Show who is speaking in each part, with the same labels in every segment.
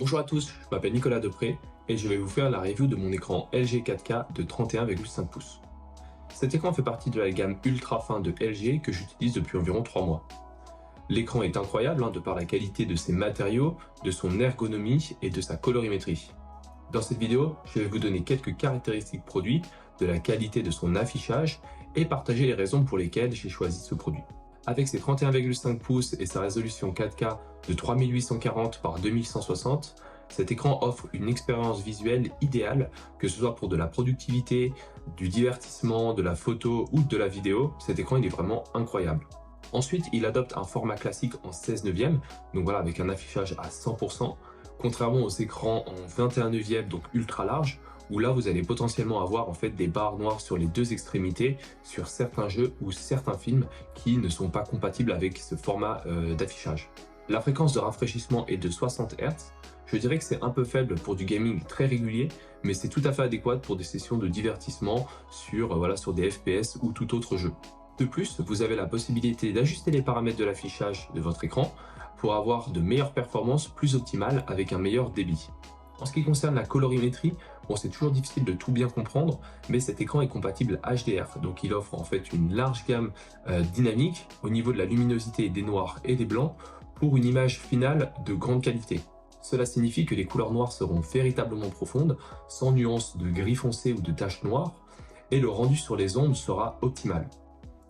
Speaker 1: Bonjour à tous, je m'appelle Nicolas Depré et je vais vous faire la review de mon écran LG 4K de 31,5 pouces. Cet écran fait partie de la gamme ultra fin de LG que j'utilise depuis environ 3 mois. L'écran est incroyable de par la qualité de ses matériaux, de son ergonomie et de sa colorimétrie. Dans cette vidéo, je vais vous donner quelques caractéristiques produits, de la qualité de son affichage et partager les raisons pour lesquelles j'ai choisi ce produit. Avec ses 31,5 pouces et sa résolution 4K de 3840 par 2160, cet écran offre une expérience visuelle idéale, que ce soit pour de la productivité, du divertissement, de la photo ou de la vidéo. Cet écran il est vraiment incroyable. Ensuite, il adopte un format classique en 16 neuvième, donc voilà, avec un affichage à 100%, contrairement aux écrans en 21 neuvième, donc ultra large, où là vous allez potentiellement avoir en fait des barres noires sur les deux extrémités sur certains jeux ou certains films qui ne sont pas compatibles avec ce format d'affichage. La fréquence de rafraîchissement est de 60 Hz. Je dirais que c'est un peu faible pour du gaming très régulier, mais c'est tout à fait adéquat pour des sessions de divertissement sur des FPS ou tout autre jeu. De plus, vous avez la possibilité d'ajuster les paramètres de l'affichage de votre écran pour avoir de meilleures performances plus optimales avec un meilleur débit. En ce qui concerne la colorimétrie, c'est toujours difficile de tout bien comprendre, mais cet écran est compatible HDR, donc il offre en fait une large gamme dynamique au niveau de la luminosité des noirs et des blancs pour une image finale de grande qualité. Cela signifie que les couleurs noires seront véritablement profondes, sans nuances de gris foncé ou de taches noires, et le rendu sur les ombres sera optimal.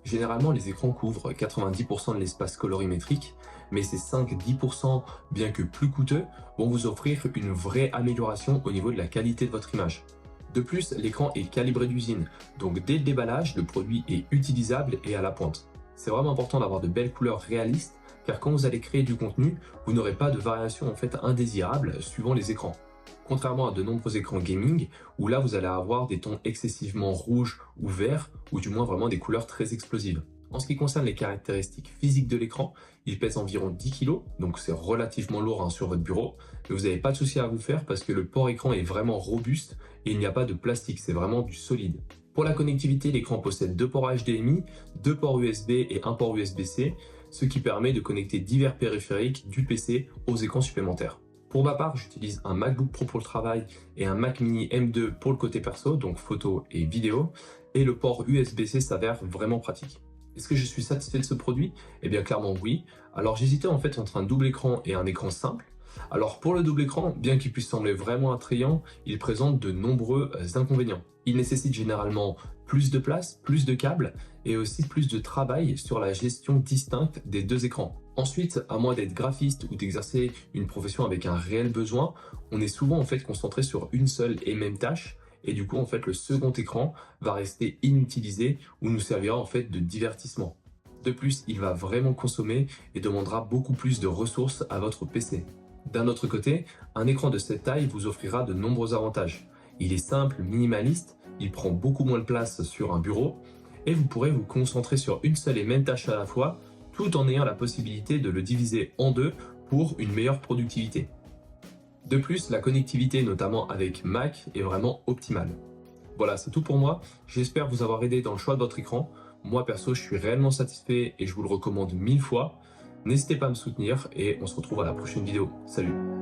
Speaker 1: Généralement, les écrans couvrent 90% de l'espace colorimétrique, mais ces 5-10%, bien que plus coûteux, vont vous offrir une vraie amélioration au niveau de la qualité de votre image. De plus, l'écran est calibré d'usine, donc dès le déballage, le produit est utilisable et à la pointe. C'est vraiment important d'avoir de belles couleurs réalistes, car quand vous allez créer du contenu, vous n'aurez pas de variation indésirable suivant les écrans. Contrairement à de nombreux écrans gaming, où là vous allez avoir des tons excessivement rouges ou verts, ou du moins vraiment des couleurs très explosives. En ce qui concerne les caractéristiques physiques de l'écran, il pèse environ 10 kg, donc c'est relativement lourd sur votre bureau, mais vous n'avez pas de souci à vous faire parce que le port écran est vraiment robuste et il n'y a pas de plastique, c'est vraiment du solide. Pour la connectivité, l'écran possède 2 ports HDMI, 2 ports USB et 1 port USB-C, ce qui permet de connecter divers périphériques du PC aux écrans supplémentaires. Pour ma part, j'utilise un MacBook Pro pour le travail et un Mac Mini M2 pour le côté perso, donc photo et vidéo, et le port USB-C s'avère vraiment pratique. Est-ce que je suis satisfait de ce produit? Eh bien clairement oui. Alors j'hésitais entre un double écran et un écran simple. Alors pour le double écran, bien qu'il puisse sembler vraiment attrayant, il présente de nombreux inconvénients. Il nécessite généralement plus de place, plus de câbles et aussi plus de travail sur la gestion distincte des deux écrans. Ensuite, à moins d'être graphiste ou d'exercer une profession avec un réel besoin, on est souvent concentré sur une seule et même tâche et du coup le second écran va rester inutilisé ou nous servira de divertissement. De plus, il va vraiment consommer et demandera beaucoup plus de ressources à votre PC. D'un autre côté, un écran de cette taille vous offrira de nombreux avantages. Il est simple, minimaliste, il prend beaucoup moins de place sur un bureau et vous pourrez vous concentrer sur une seule et même tâche à la fois tout en ayant la possibilité de le diviser en deux pour une meilleure productivité. De plus, la connectivité, notamment avec Mac, est vraiment optimale. Voilà, c'est tout pour moi. J'espère vous avoir aidé dans le choix de votre écran. Moi, perso, je suis réellement satisfait et je vous le recommande 1000 fois. N'hésitez pas à me soutenir et on se retrouve à la prochaine vidéo. Salut!